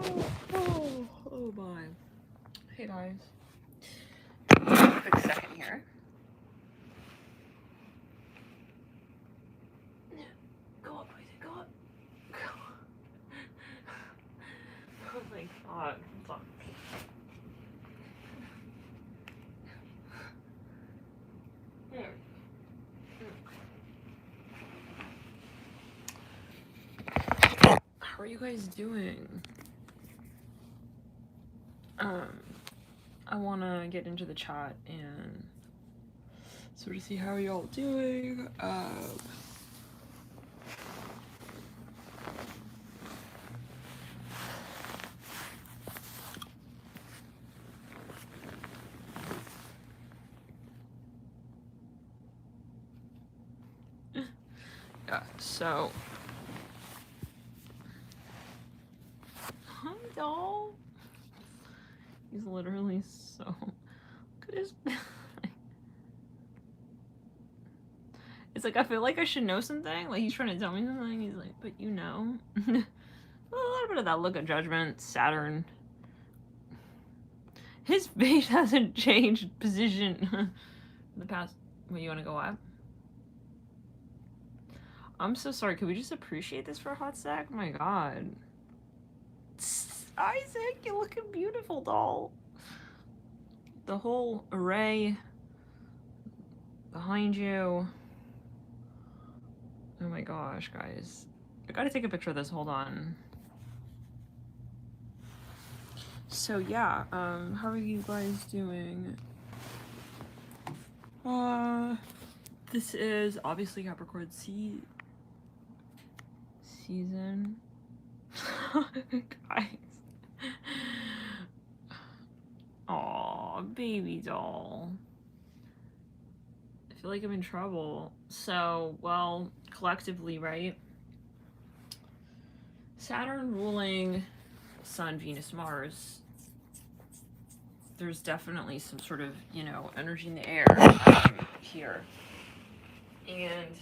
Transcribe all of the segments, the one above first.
Oh my. Hey guys. Quick second here. Go up, Isaac, go up. Oh my god. Fuck. How are you guys doing? I wanna get into the chat and sort of see how y'all doing. Yeah, so hi doll. He's literally so look at his it's like I feel like I should know something. Like he's trying to tell me something. He's like, but you know. A little bit of that look of judgment. Saturn. His face hasn't changed position in the past. Wait, you want to go up? I'm so sorry. Could we just appreciate this for a hot sec? My god. Isaac, you're looking beautiful, doll. The whole array behind you. Oh my gosh, guys. I gotta take a picture of this. Hold on. So yeah, how are you guys doing? This is obviously Capricorn season. Guys. Aw, baby doll. I feel like I'm in trouble. So, well, collectively, right? Saturn ruling Sun, Venus, Mars. There's definitely some sort of, you know, energy in the air here. And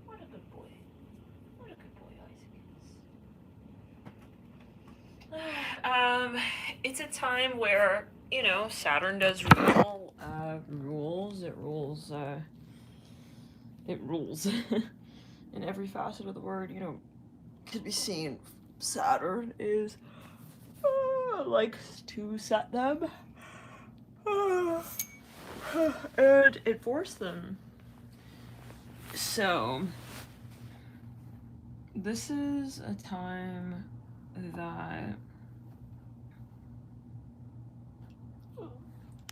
what a good boy. What a good boy Isaac is. It's a time where, you know, Saturn does rule, rules. It rules in every facet of the word, you know, could be seen. Saturn is likes to set them and enforce them. So this is a time that,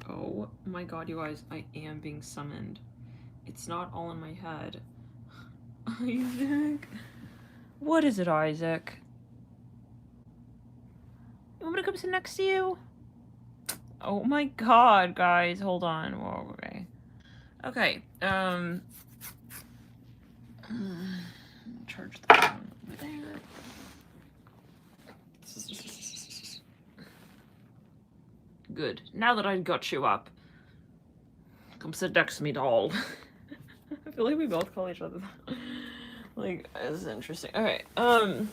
oh my god, you guys, I am being summoned. It's not all in my head. Isaac? What is it, Isaac? You want me to come sit next to you? Oh my god, guys, hold on. Whoa, okay. Okay, charge the phone over there. Good. Now that I got you up, come sit next to me, doll. I feel like we both call each other that. Like, this is interesting. Okay, okay,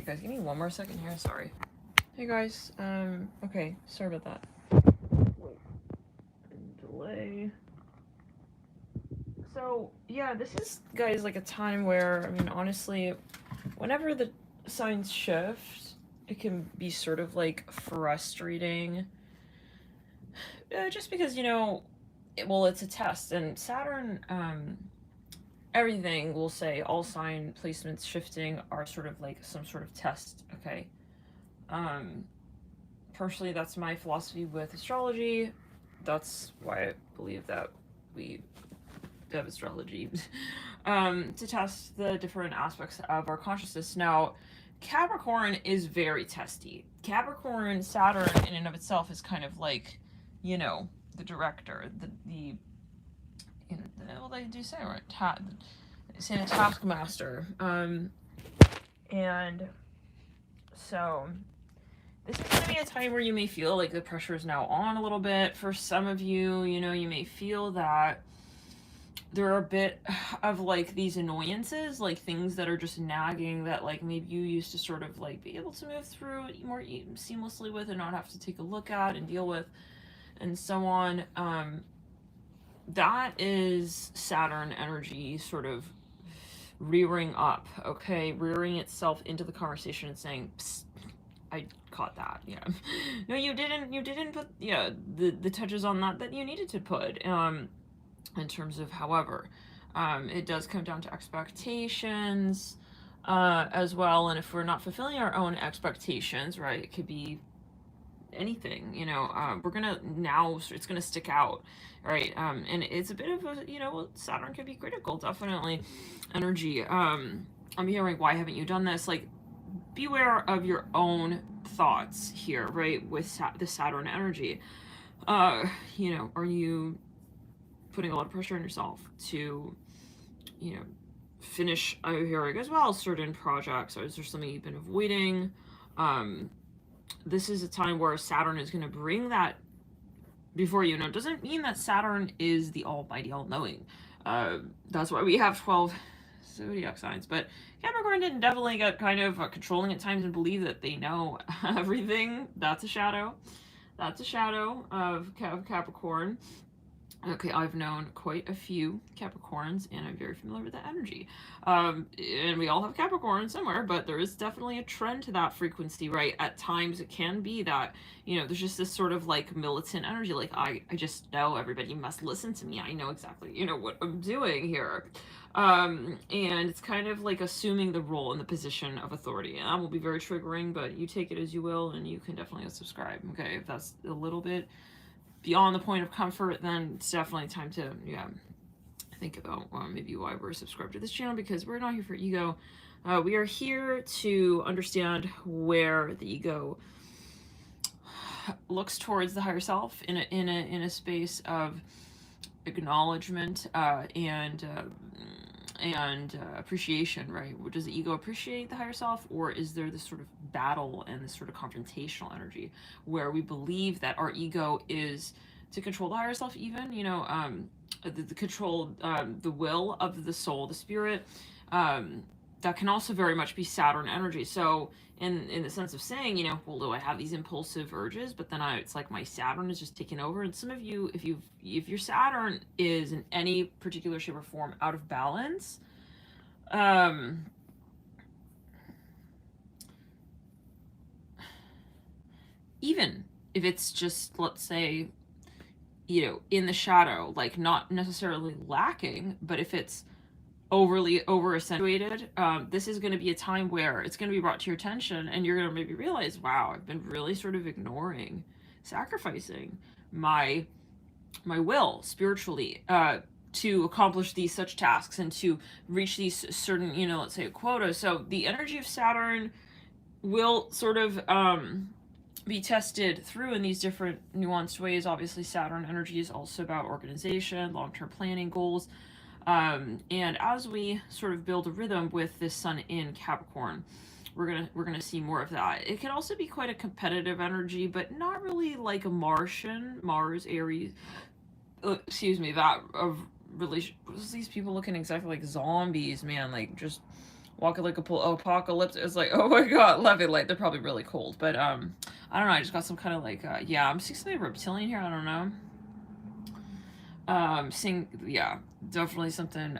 guys, give me one more second here, sorry. Hey guys, okay, sorry about that. Wait, delay. So, yeah, this is, guys, like a time where, I mean, honestly, whenever the signs shift, it can be sort of, like, frustrating. Just because, you know, well, it's a test, and Saturn, everything, we'll say, all sign placements shifting are sort of like some sort of test, okay? Personally, that's my philosophy with astrology. That's why I believe that we have astrology to test the different aspects of our consciousness. Now, Capricorn is very testy. Capricorn, Saturn, in and of itself, is kind of like, you know, the director, the well, they do say, right? Say the taskmaster. And so this is going to be a time where you may feel like the pressure is now on a little bit. For some of you, you know, you may feel that there are a bit of like these annoyances, like things that are just nagging that like maybe you used to sort of like be able to move through more seamlessly with and not have to take a look at and deal with and so on. That is Saturn energy sort of rearing up, okay? Rearing itself into the conversation and saying, psst, I caught that, yeah. No, you didn't put, yeah, the touches on that you needed to put, in terms of, however, it does come down to expectations, as well, and if we're not fulfilling our own expectations, right, it could be anything, you know, we're gonna now, it's gonna stick out, right, and it's a bit of a, you know, Saturn can be critical, definitely, energy, I'm hearing, why haven't you done this, like, beware of your own thoughts here, right, with the Saturn energy, you know, are you putting a lot of pressure on yourself to, you know, finish, I'm hearing as well, certain projects, or is there something you've been avoiding, this is a time where Saturn is going to bring that before you. Now, it doesn't mean that Saturn is the almighty, all-knowing. That's why we have 12 zodiac signs. But Capricorn didn't definitely get kind of controlling at times and believe that they know everything. That's a shadow. That's a shadow of Capricorn. Okay, I've known quite a few Capricorns, and I'm very familiar with that energy. And we all have Capricorn somewhere, but there is definitely a trend to that frequency, right? At times it can be that, you know, there's just this sort of like militant energy, like I just know everybody must listen to me. I know exactly, you know, what I'm doing here. And it's kind of like assuming the role and the position of authority. And that will be very triggering, but you take it as you will, and you can definitely unsubscribe, okay? If that's a little bit beyond the point of comfort, then it's definitely time to, yeah, think about maybe why we're subscribed to this channel, because we're not here for ego. We are here to understand where the ego looks towards the higher self in a space of acknowledgement and appreciation, right? Does the ego appreciate the higher self, or is there this sort of battle and this sort of confrontational energy where we believe that our ego is to control the higher self, even, you know, the control, the will of the soul, the spirit, that can also very much be Saturn energy. So in the sense of saying, you know, well, do I have these impulsive urges, but then it's like my Saturn is just taking over. And some of you, if your Saturn is in any particular shape or form out of balance, even if it's just, let's say, you know, in the shadow, like not necessarily lacking, but if it's overly over accentuated, this is going to be a time where it's going to be brought to your attention, and you're going to maybe realize, wow, I've been really sort of ignoring, sacrificing my will spiritually to accomplish these such tasks and to reach these certain, you know, let's say a quota. So the energy of Saturn will sort of be tested through in these different nuanced ways. Obviously, Saturn energy is also about organization, long-term planning, goals. And as we sort of build a rhythm with this sun in Capricorn, we're gonna see more of that. It can also be quite a competitive energy, but not really like a Mars, Aries, excuse me, that of relation. These people looking exactly like zombies, man, like just walking like a apocalypse. It's like, oh my god, love it. Like they're probably really cold, but I don't know. I just got some kind of like yeah, I'm seeing something reptilian here. I don't know. Seeing, yeah, definitely something.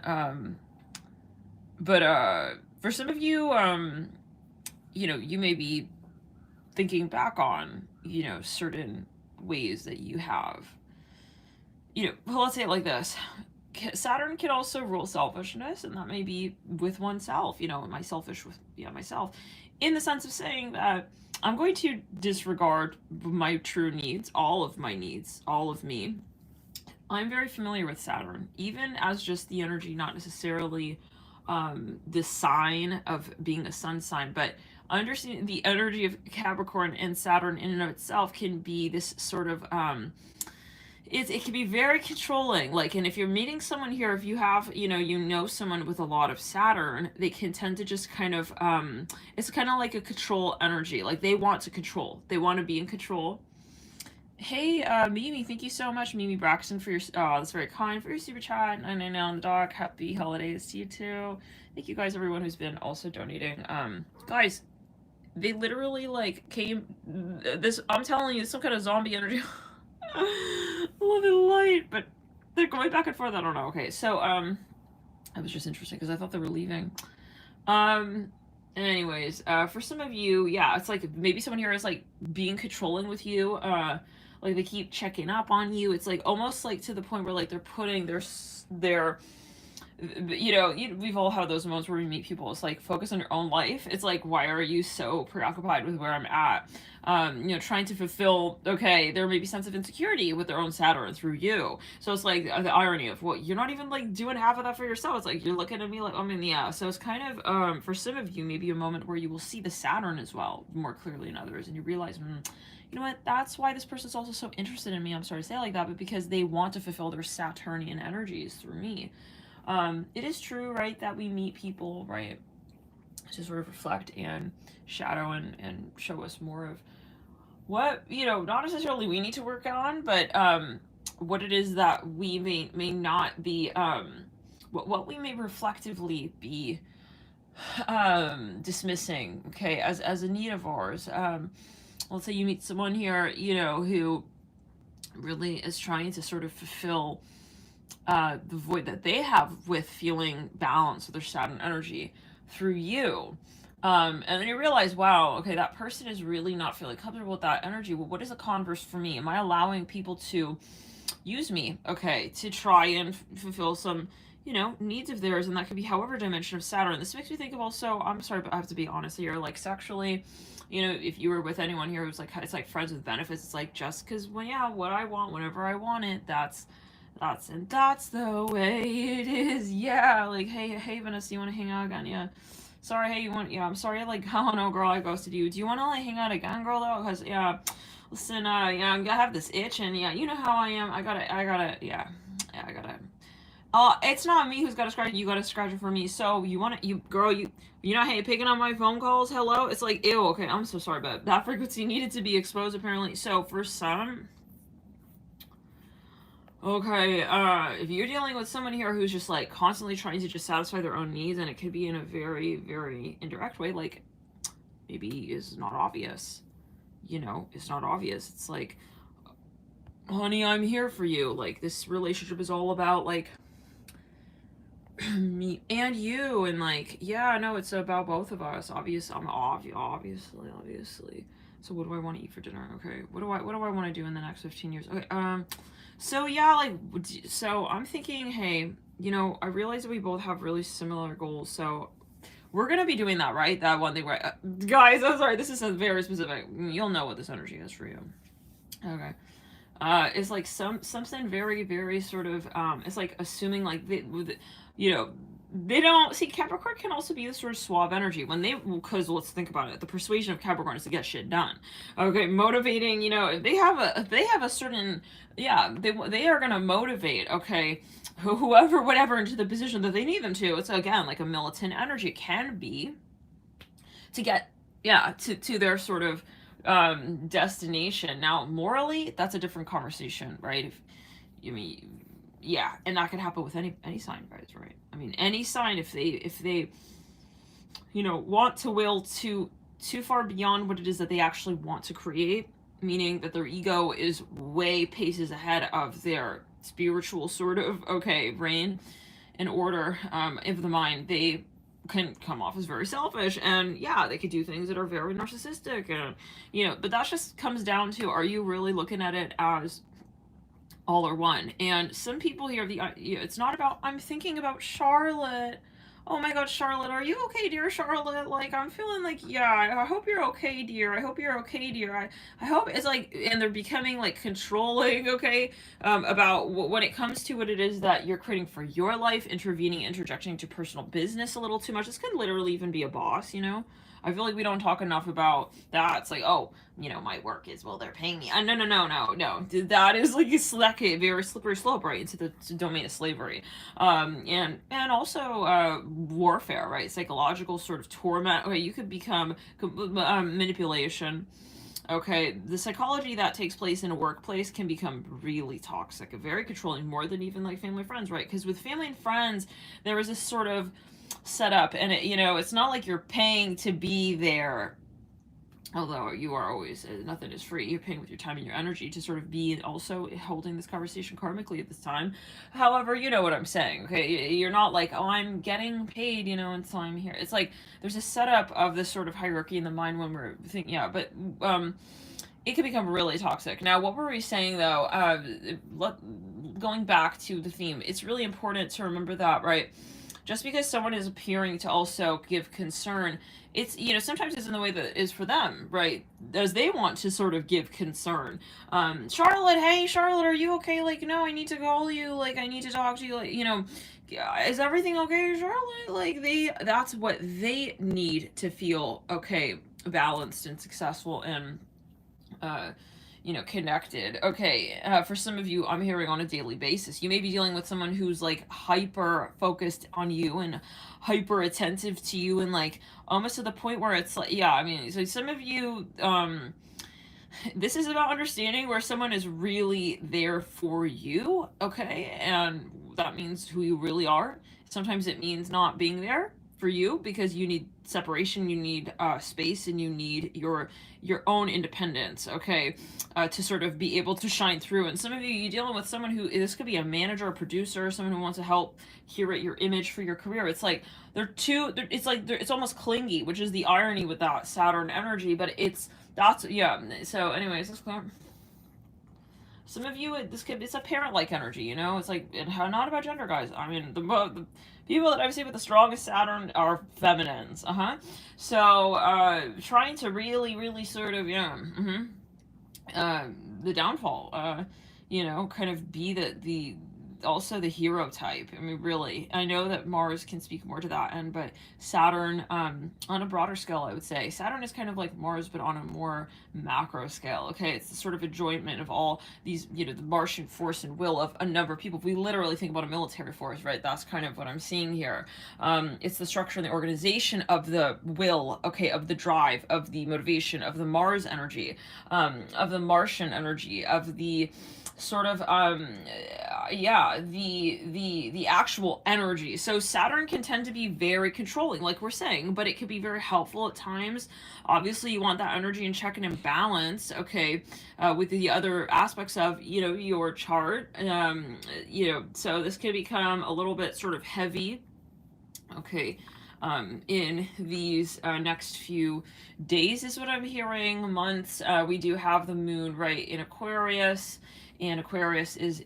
But for some of you, you know, you may be thinking back on, you know, certain ways that you have, you know, well, let's say it like this. Saturn can also rule selfishness, and that may be with oneself, you know, am I selfish with, yeah, myself, in the sense of saying that I'm going to disregard my true needs, all of my needs, all of me. I'm very familiar with Saturn, even as just the energy, not necessarily the sign of being a sun sign, but understanding the energy of Capricorn and Saturn in and of itself can be this sort of it can be very controlling. Like, and if you're meeting someone here, if you have, you know someone with a lot of Saturn, they can tend to just kind of, it's kind of like a control energy. Like, they want to control. They want to be in control. Hey, Mimi, thank you so much, Mimi Braxton, for your, oh, that's very kind, for your super chat. And I know on the dock, happy holidays to you too. Thank you guys, everyone who's been also donating. Guys, they literally, like, came, I'm telling you, some kind of zombie energy. A little bit light, but they're going back and forth. I don't know. Okay, so it was just interesting because I thought they were leaving. Anyways, for some of you, yeah, it's like maybe someone here is like being controlling with you. Like they keep checking up on you. It's like almost like to the point where like they're putting their we've all had those moments where we meet people. It's like, focus on your own life. It's like, why are you so preoccupied with where I'm at? Trying to fulfill, okay, there may be sense of insecurity with their own Saturn through you. So it's like the irony of, what, you're not even like doing half of that for yourself. It's like, you're looking at me like, yeah. So it's kind of, for some of you, maybe a moment where you will see the Saturn as well more clearly in others, and you realize, you know what, that's why this person's also so interested in me. I'm sorry to say it like that, but because they want to fulfill their Saturnian energies through me. It is true, right, that we meet people, right, to sort of reflect and shadow and show us more of what, not necessarily we need to work on, but what it is that we may not be, what we may reflectively be dismissing, okay, as a need of ours. Let's say you meet someone here, who really is trying to sort of fulfill the void that they have with feeling balanced with their Saturn energy through you. And then you realize, wow, okay, that person is really not feeling comfortable with that energy. Well, what is the converse for me? Am I allowing people to use me, okay, to try and fulfill some, needs of theirs? And that could be however dimension of Saturn. This makes me think of also, I'm sorry, but I have to be honest here, like sexually, if you were with anyone here who's like, it's like friends with benefits, it's like, just because, what I want, whenever I want it, that's the way it is. Yeah, like, hey Vanessa, you want to hang out again? Yeah, sorry, hey, I'm sorry, like, oh no, girl, I ghosted you. Do you want to like hang out again, girl, though? Because listen, I'm gonna have this itch, and you know how I am. I gotta it's not me who's gotta scratch it, you gotta scratch it for me. So you hey, picking up my phone calls, hello? It's like, ew, okay, I'm so sorry, but that frequency needed to be exposed apparently. So for some, okay, if you're dealing with someone here who's just like constantly trying to just satisfy their own needs, and it could be in a very, very indirect way, like maybe it's not obvious, it's not obvious. It's like, honey, I'm here for you. Like, this relationship is all about like me and you, and like, yeah, no, it's about both of us. Obviously. So what do I want to eat for dinner? Okay, what do I want to do in the next 15 years? Okay, so yeah, like, so I'm thinking, hey, I realize that we both have really similar goals, so we're gonna be doing that, right? That one thing, right? Guys, I'm sorry, this is very specific. You'll know what this energy is for you. Okay. It's like something very, very sort of, it's like assuming like they don't see. Capricorn can also be this sort of suave energy because let's think about it. The persuasion of Capricorn is to get shit done. Okay, motivating. If they have a certain, they are gonna motivate. Okay, whoever, whatever, into the position that they need them to. It's again like a militant energy. It can be to get to their sort of destination. Now, morally, that's a different conversation, right? And that can happen with any sign, guys, right? I mean, any sign, if they want to will too far beyond what it is that they actually want to create, meaning that their ego is way paces ahead of their spiritual sort of reign and order of the mind, they can come off as very selfish, and they could do things that are very narcissistic, and but that just comes down to, are you really looking at it as all or one? And some people here, it's not about, I'm thinking about Charlotte. oh my god, Charlotte, are you okay, dear Charlotte? Like, I'm feeling like, yeah, I hope you're okay, dear. I hope you're okay, dear. I hope it's like, and they're becoming like controlling, okay, about when it comes to what it is that you're creating for your life, intervening, interjecting to personal business a little too much. This could literally even be a boss, you know? I feel like we don't talk enough about that. It's like, oh, you know, my work is, well, they're paying me. No. That is like a very slippery slope right into the domain of slavery. And also warfare, right? Psychological sort of torment. Okay, you could become manipulation. Okay, the psychology that takes place in a workplace can become really toxic, very controlling, more than even like family friends, right? Because with family and friends, there is this sort of setup, and it, you know, it's not like you're paying to be there. Although you are always, nothing is free. You're paying with your time and your energy to sort of be also holding this conversation karmically at this time. However, you know what I'm saying, okay? You're not like, oh, I'm getting paid, you know, until I'm here. It's like there's a setup of this sort of hierarchy in the mind when we're thinking, yeah, but it can become really toxic. Now, what were we saying though? Going back to the theme, it's really important to remember that, right? Just because someone is appearing to also give concern, it's, you know, sometimes it's in the way that is for them, right? As they want to sort of give concern. Charlotte, hey, Charlotte, are you okay? Like, no, I need to call you. Like, I need to talk to you. Like, you know, is everything okay, Charlotte? Like, that's what they need to feel, okay, balanced and successful and, you know, connected. Okay, for some of you, I'm hearing on a daily basis, you may be dealing with someone who's like hyper focused on you and hyper attentive to you, and like almost to the point where it's like, yeah, I mean, so some of you, this is about understanding where someone is really there for you, okay, and that means who you really are. Sometimes it means not being there for you because you need separation, you need space, and you need your own independence, okay, to sort of be able to shine through. And some of you, you're dealing with someone who, this could be a manager, a producer, someone who wants to help curate your image for your career. It's like it's almost clingy, which is the irony with that Saturn energy, but that's, yeah. So anyways, let's go. Some of you, it's a parent-like energy, you know? It's like, not about gender, guys. I mean, the people that I've seen with the strongest Saturn are feminines, So, trying to really, really sort of, yeah, the downfall, you know, kind of be also the hero type. I mean, really, I know that Mars can speak more to that end, but Saturn, on a broader scale, I would say Saturn is kind of like Mars, but on a more macro scale. Okay, it's the sort of enjoyment of all these, you know, the Martian force and will of a number of people. If we literally think about a military force, right? That's kind of what I'm seeing here. It's the structure and the organization of the will, okay, of the drive, of the motivation, of the Mars energy, of the Martian energy, of the sort of the actual energy. So Saturn can tend to be very controlling, like we're saying, but it can be very helpful at times. Obviously you want that energy in check and in balance, okay, with the other aspects of, you know, your chart. You know, so this can become a little bit sort of heavy, okay, in these next few days is what I'm hearing, months. We do have the moon right in Aquarius, and Aquarius is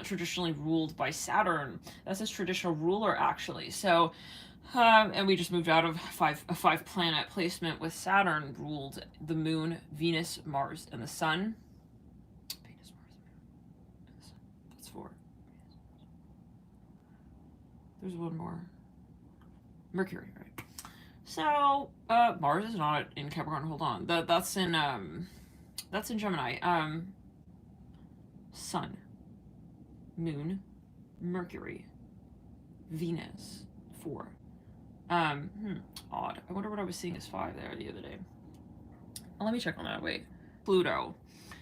traditionally ruled by Saturn. That's his traditional ruler, actually. So, and we just moved out of a five planet placement with Saturn ruled the moon, Venus, Mars, and the sun. Venus, Mars, and the sun. That's 4. There's one more. Mercury, right? So, Mars is not in Capricorn. Hold on. That's in Gemini. Sun, Moon, Mercury, Venus, 4. Odd. I wonder what I was seeing as 5 there the other day. Well, let me check on that. Wait. Pluto.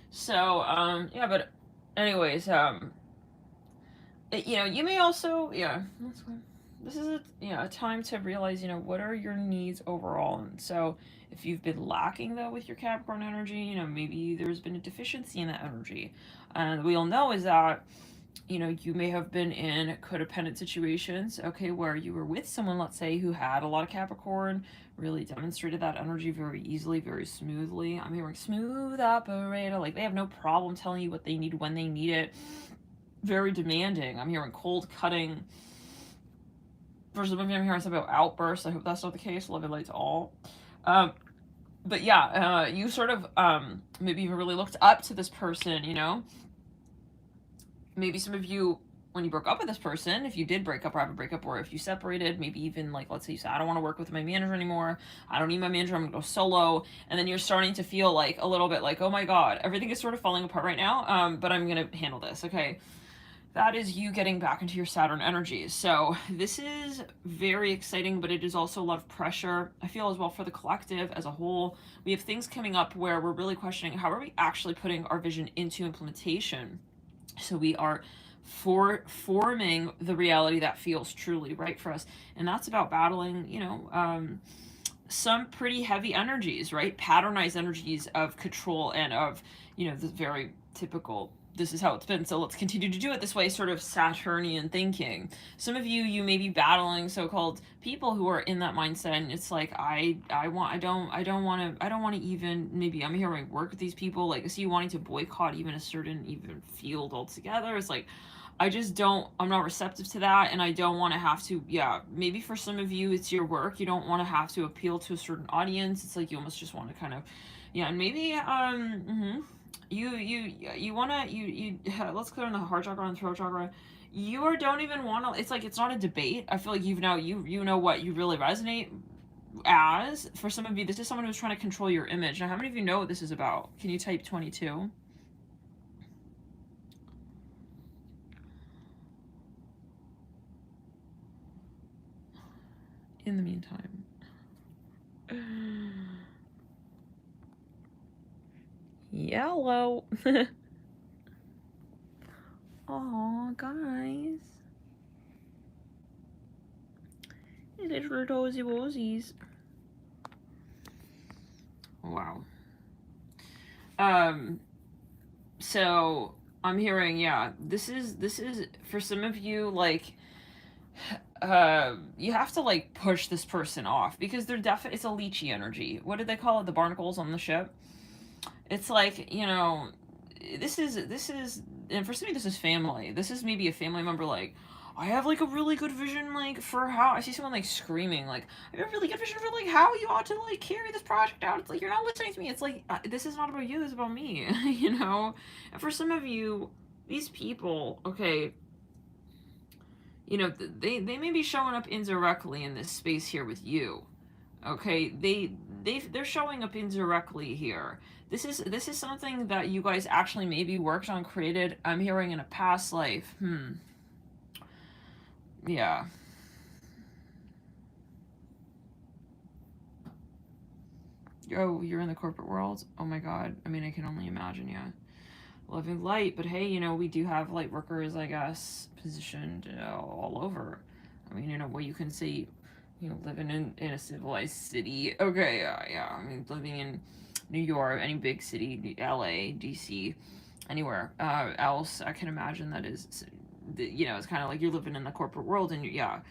So, yeah, but anyways, you know, you may also, yeah, that's fine. This is a time to realize, you know, what are your needs overall. And so if you've been lacking though with your Capricorn energy, you know, maybe there's been a deficiency in that energy. And we all know is that, you know, you may have been in codependent situations, okay, where you were with someone, let's say, who had a lot of Capricorn, really demonstrated that energy very easily, very smoothly. I'm hearing smooth operator, like they have no problem telling you what they need when they need it. Very demanding. I'm hearing cold cutting. For some of you, I'm hearing something about outbursts. I hope that's not the case. Love and light to all. But yeah, you sort of maybe even really looked up to this person, you know? Maybe some of you, when you broke up with this person, if you did break up or have a breakup, or if you separated, maybe even like, let's say you said, I don't want to work with my manager anymore. I don't need my manager. I'm going to go solo. And then you're starting to feel like a little bit like, oh my God, everything is sort of falling apart right now. But I'm going to handle this. Okay. That is you getting back into your Saturn energies. So this is very exciting, but it is also a lot of pressure. I feel as well for the collective as a whole. We have things coming up where we're really questioning, how are we actually putting our vision into implementation? So we are forming the reality that feels truly right for us. And that's about battling, you know, some pretty heavy energies, right? Patternized energies of control and of, you know, the very typical, this is how it's been, so let's continue to do it this way, sort of Saturnian thinking. Some of you may be battling so-called people who are in that mindset, and it's like, I don't want to even, maybe I'm hearing work with these people, like I see you wanting to boycott even a certain even field altogether. It's like, I'm not receptive to that, and I don't want to have to, yeah, maybe for some of you, it's your work, you don't want to have to appeal to a certain audience, it's like you almost just want to kind of, yeah, and maybe, you wanna, let's clear on the heart chakra and throat chakra. You don't even want to, it's like, it's not a debate. I feel like you know what you really resonate as. For some of you, this is someone who's trying to control your image. Now, how many of you know what this is about? Can you type 22? In the meantime. Yellow. Aw, guys. Little dozy wozies. Wow. So I'm hearing, yeah, this is for some of you, like, you have to like push this person off because they're it's a leechy energy. What did they call it? The barnacles on the ship. It's like, you know, this is, and for some of you, this is family. This is maybe a family member, like, I have like a really good vision, like, for how, I see someone like screaming, like, I have a really good vision for like how you ought to like carry this project out. It's like, you're not listening to me. It's like, this is not about you, this is about me, you know? And for some of you, these people, okay, you know, they may be showing up indirectly in this space here with you. Okay, they're showing up indirectly here. This is something that you guys actually maybe worked on, created, I'm hearing, in a past life. Yeah. Oh, you're in the corporate world? Oh my God. I mean, I can only imagine, yeah. Living light, but hey, you know, we do have light workers, I guess, positioned all over. I mean, in a way you can say, you know, living in a civilized city. Okay, yeah. I mean, living in New York, any big city, LA, DC, anywhere else, I can imagine that is, you know, it's kind of like you're living in the corporate world, and yeah.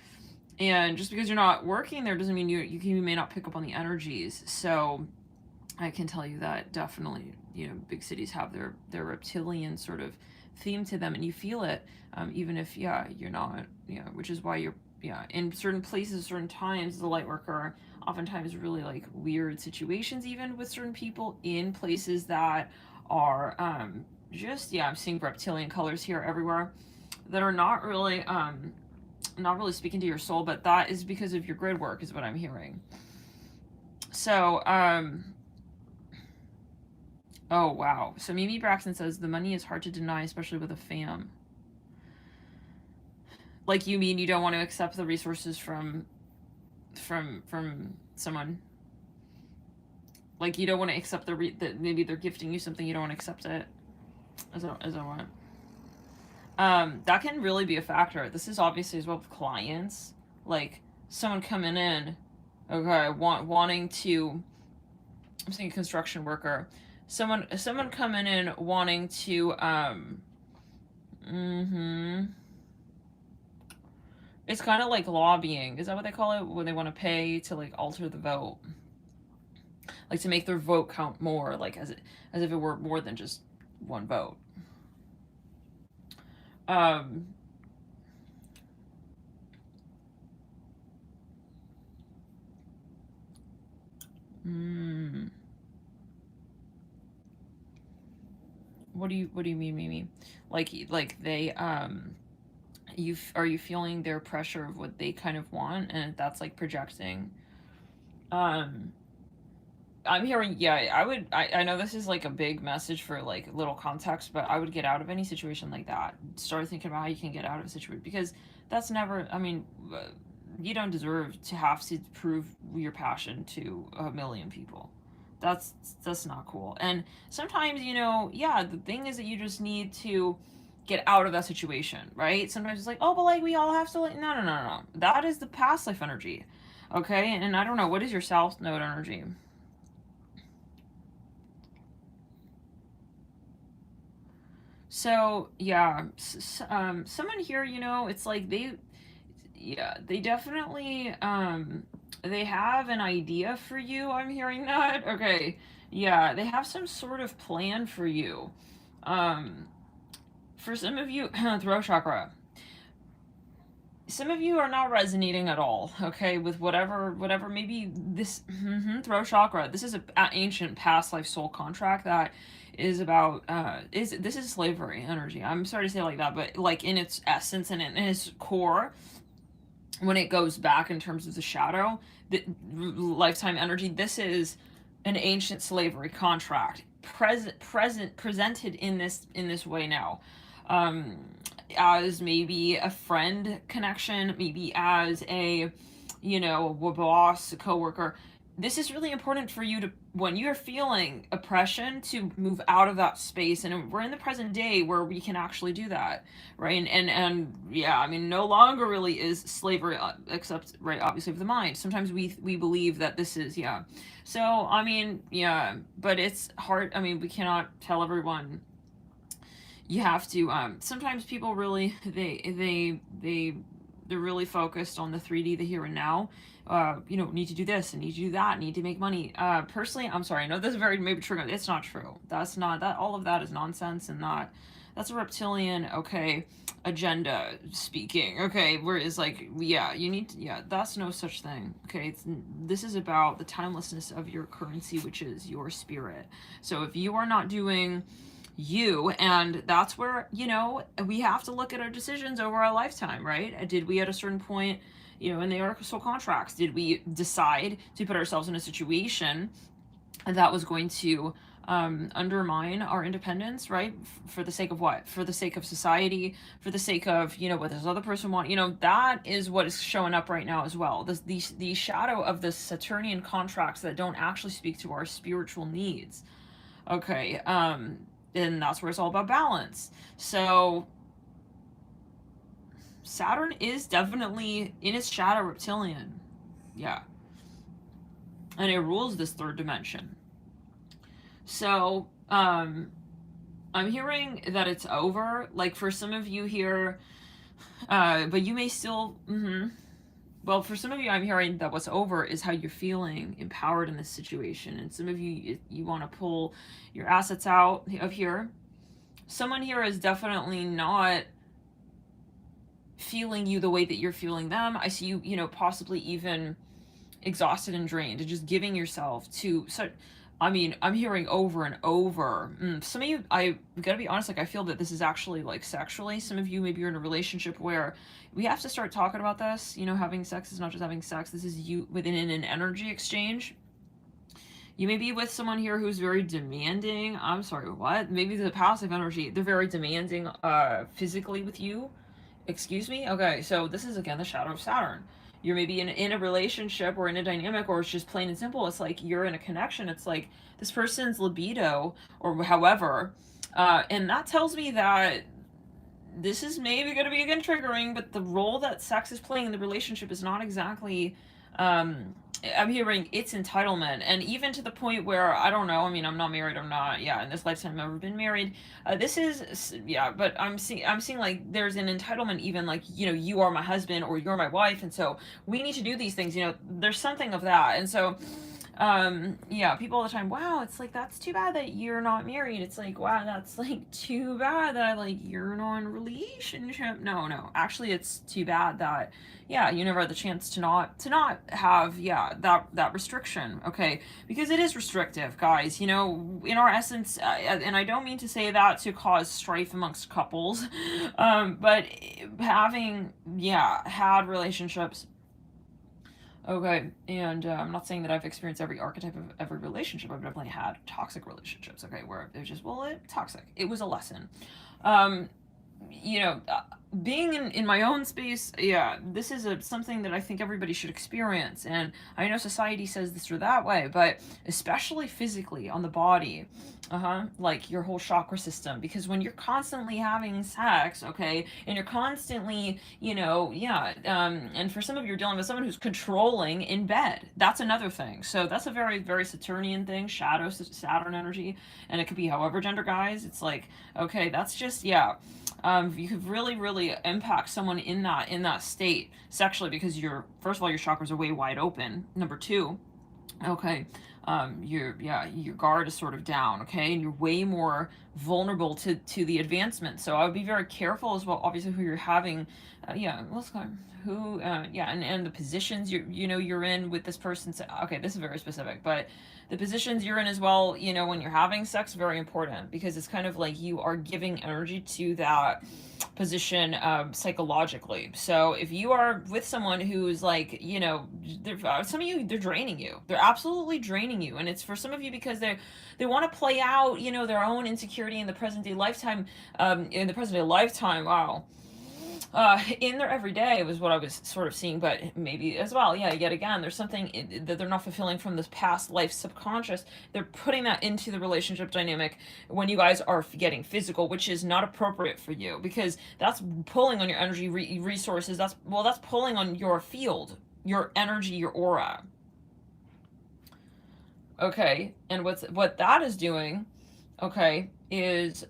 And just because you're not working there doesn't mean you may not pick up on the energies. So I can tell you that definitely, you know, big cities have their reptilian sort of theme to them, and you feel it, even if, yeah, you're not, yeah, which is why you're, yeah, in certain places, certain times, the light worker, oftentimes really like weird situations, even with certain people in places that are, just, yeah, I'm seeing reptilian colors here everywhere that are not really speaking to your soul, but that is because of your grid work, is what I'm hearing. So, oh, wow. So Mimi Braxton says, the money is hard to deny, especially with a fam. Like, you mean you don't want to accept the resources from someone? Like, you don't want to accept that maybe they're gifting you something, you don't want to accept it? Is that what? That can really be a factor. This is obviously as well with clients. Like, someone coming in, okay, wanting to, I'm saying a construction worker, someone coming in wanting to, it's kind of like lobbying. Is that what they call it? When they want to pay to like alter the vote, like to make their vote count more, like as if it were more than just one vote. Mm. What do you mean, Mimi? Like they are you feeling their pressure of what they kind of want, and that's like projecting? Um, I'm hearing, yeah, I know this is like a big message for like little context, but I would get out of any situation like that. Start thinking about how you can get out of a situation, because that's never, I mean, you don't deserve to have to prove your passion to a million people. That's not cool. And sometimes, yeah, the thing is that you just need to get out of that situation, right? Sometimes it's like, oh, but like we all have to, like, no, no, no, no. That is the past life energy. Okay? And I don't know, what is your South Node energy? So yeah, someone here, it's like yeah, they definitely, they have an idea for you. I'm hearing that. Okay, yeah, they have some sort of plan for you. Um, for some of you, throat chakra. Some of you are not resonating at all, okay, with whatever maybe this throat chakra. This is a ancient past life soul contract that is about this is slavery energy. I'm sorry to say it like that, but like in its essence and in its core, when it goes back in terms of the shadow, the lifetime energy, this is an ancient slavery contract presented in this way now. Um, as maybe a friend connection, maybe as a, boss, a coworker. This is really important for you to, when you're feeling oppression, to move out of that space. And we're in the present day where we can actually do that, right? And yeah, I mean, no longer really is slavery, except, right, obviously, of the mind. Sometimes we believe that this is, yeah. So, I mean, yeah, but it's hard. I mean, we cannot tell everyone. You have to, sometimes people really, they're really focused on the 3D, the here and now. Need to do this and need to do that, need to make money. Personally, I'm sorry, I know this is very maybe trigger. It's not true. That's not, that all of that is nonsense, and that's a reptilian, okay, agenda speaking, okay, where it's like, yeah, you need to, yeah, that's no such thing, okay. This is about the timelessness of your currency, which is your spirit. So if you are not doing you, and that's where, we have to look at our decisions over our lifetime, right? Did we at a certain point, in the Arc of Soul contracts, did we decide to put ourselves in a situation that was going to undermine our independence, right? For the sake of what? For the sake of society, for the sake of, what this other person want, that is what is showing up right now as well. The shadow of the Saturnian contracts that don't actually speak to our spiritual needs. Okay, and that's where it's all about balance. So Saturn is definitely in its shadow reptilian. Yeah. And it rules this third dimension. So, I'm hearing that it's over, like for some of you here, but you may still, well, for some of you, I'm hearing that what's over is how you're feeling empowered in this situation. And some of you want to pull your assets out of here. Someone here is definitely not feeling you the way that you're feeling them. I see you, possibly even exhausted and drained, and just giving yourself to such. I mean, I'm hearing over and over. Some of you, I gotta be honest, like, I feel that this is actually, like, sexually. Some of you, maybe you're in a relationship where we have to start talking about this. Having sex is not just having sex. This is you within an energy exchange. You may be with someone here who's very demanding. I'm sorry, what? Maybe the passive energy. They're very demanding physically with you. Excuse me? Okay, so this is, again, the shadow of Saturn. You're maybe in a relationship or in a dynamic, or it's just plain and simple. It's like you're in a connection. It's like this person's libido, or however, and that tells me that this is maybe going to be, again, triggering, but the role that sex is playing in the relationship is not exactly, I'm hearing it's entitlement. And even to the point where, I don't know, I mean, I'm not married, I'm not, yeah, in this lifetime I've never been married. This is, yeah, but I'm seeing like there's an entitlement, even like, you are my husband or you're my wife, and so we need to do these things, there's something of that. And so Yeah, people all the time, wow, it's like, that's too bad that you're not married. It's like, wow, that's like too bad that like you're not in a relationship. No, actually it's too bad that, yeah, you never had the chance to not have, yeah, that restriction. Okay, because it is restrictive, guys, you know, in our essence, and I don't mean to say that to cause strife amongst couples, but having, yeah, had relationships. Okay, and I'm not saying that I've experienced every archetype of every relationship. I've definitely had toxic relationships, okay, where it was just, well, toxic. It was a lesson. Um, you know, being in my own space, yeah, this is something that I think everybody should experience. And I know society says this or that way, but especially physically on the body, like your whole chakra system, because when you're constantly having sex, okay, and you're constantly, you know, yeah, and for some of you, you're dealing with someone who's controlling in bed. That's another thing. So that's a very, very Saturnian thing, shadow Saturn energy, and it could be however gender, guys. It's like, okay, that's just, yeah. You could really impact someone in that state sexually, because first of all, your chakras are way wide open. Number two, okay, your guard is sort of down, okay, and you're way more vulnerable to the advancement. So I would be very careful as well, obviously, who you're having, yeah, let's go who, yeah, and the positions you're in with this person. Okay, this is very specific, but the positions you're in as well, you know, when you're having sex, very important, because it's kind of like you are giving energy to that position psychologically. So if you are with someone who's like, you know, some of you, they're draining you. They're absolutely draining you. And it's for some of you because they want to play out, you know, their own insecurity in the present day lifetime, wow. In their everyday was what I was sort of seeing, but maybe as well, yeah, yet again, there's something that they're not fulfilling from this past life subconscious. They're putting that into the relationship dynamic when you guys are getting physical, which is not appropriate for you, because that's pulling on your energy resources. That's pulling on your field, your energy, your aura. Okay, and what that is doing, okay, is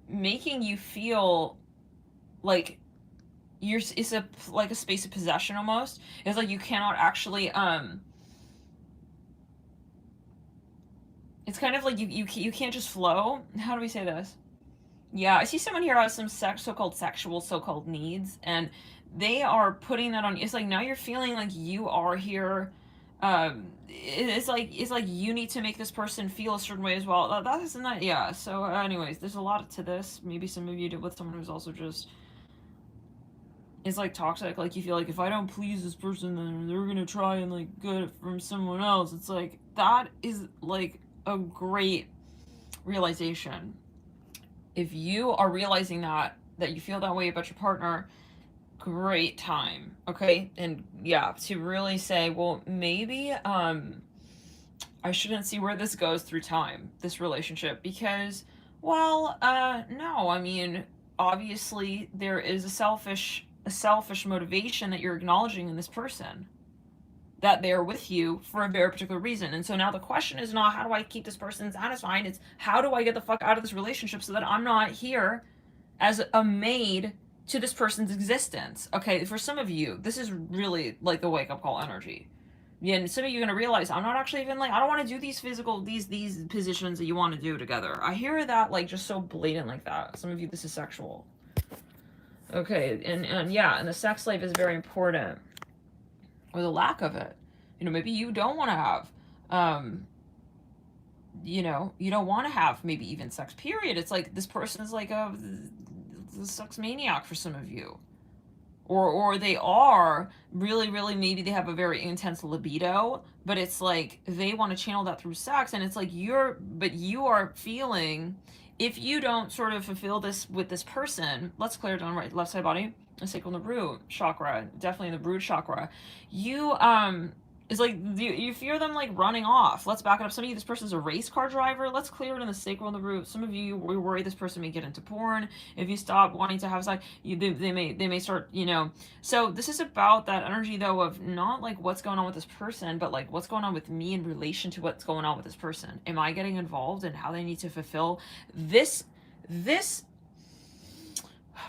making you feel like it's like a space of possession almost. It's like you cannot actually it's kind of like you can't just flow. How do we say this? Yeah, I see someone here has some so-called sexual so-called needs, and they are putting that on you. It's like now you're feeling like you are here. It's like you need to make this person feel a certain way as well. That isn't that, yeah. So, anyways, there's a lot to this. Maybe some of you did with someone who's also just is like toxic. Like you feel like if I don't please this person, then they're gonna try and like get it from someone else. It's like that is like a great realization. If you are realizing that you feel that way about your partner, great time, okay? And yeah, to really say, well, maybe I shouldn't see where this goes through time, this relationship, because, well, no, I mean, obviously there is a selfish motivation that you're acknowledging in this person, that they're with you for a very particular reason. And so now the question is not how do I keep this person satisfied, it's how do I get the fuck out of this relationship so that I'm not here as a maid to this person's existence. Okay, for some of you, this is really like the wake-up call energy. Yeah, and some of you are gonna realize I'm not actually even like, I don't want to do these physical these positions that you want to do together. I hear that like just so blatant like that. Some of you, this is sexual. Okay, and yeah, and the sex life is very important, or the lack of it. You know, maybe you don't want to have you know, you don't want to have maybe even sex, period. It's like this person is like a sex maniac for some of you, or they are really maybe they have a very intense libido, but it's like they want to channel that through sex, and it's like you are feeling, if you don't sort of fulfill this with this person, let's clear it down, right, left side body, the sacral and the root chakra, definitely in the root chakra, you it's like you fear them like running off. Let's back it up. Some of you, this person's a race car driver. Let's clear it in the sacral and the root. Some of you, we worry this person may get into porn. If you stop wanting to have sex, they may start, you know. So this is about that energy though of not like what's going on with this person, but like what's going on with me in relation to what's going on with this person. Am I getting involved in how they need to fulfill this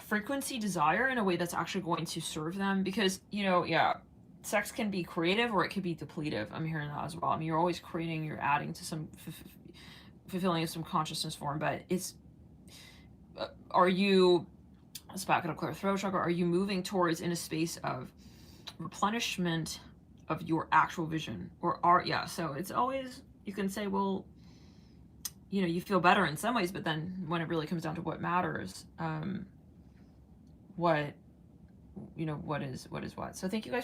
frequency desire in a way that's actually going to serve them? Because, you know, yeah, sex can be creative or it can be depletive. I'm hearing that as well. I mean, you're always creating, you're adding to some fulfilling of some consciousness form, but it's, are you, let's back it up, clear throat chakra, are you moving towards in a space of replenishment of your actual vision? Or yeah, so it's always, you can say, well, you know, you feel better in some ways, but then when it really comes down to what matters, what, you know, what is what. So thank you guys for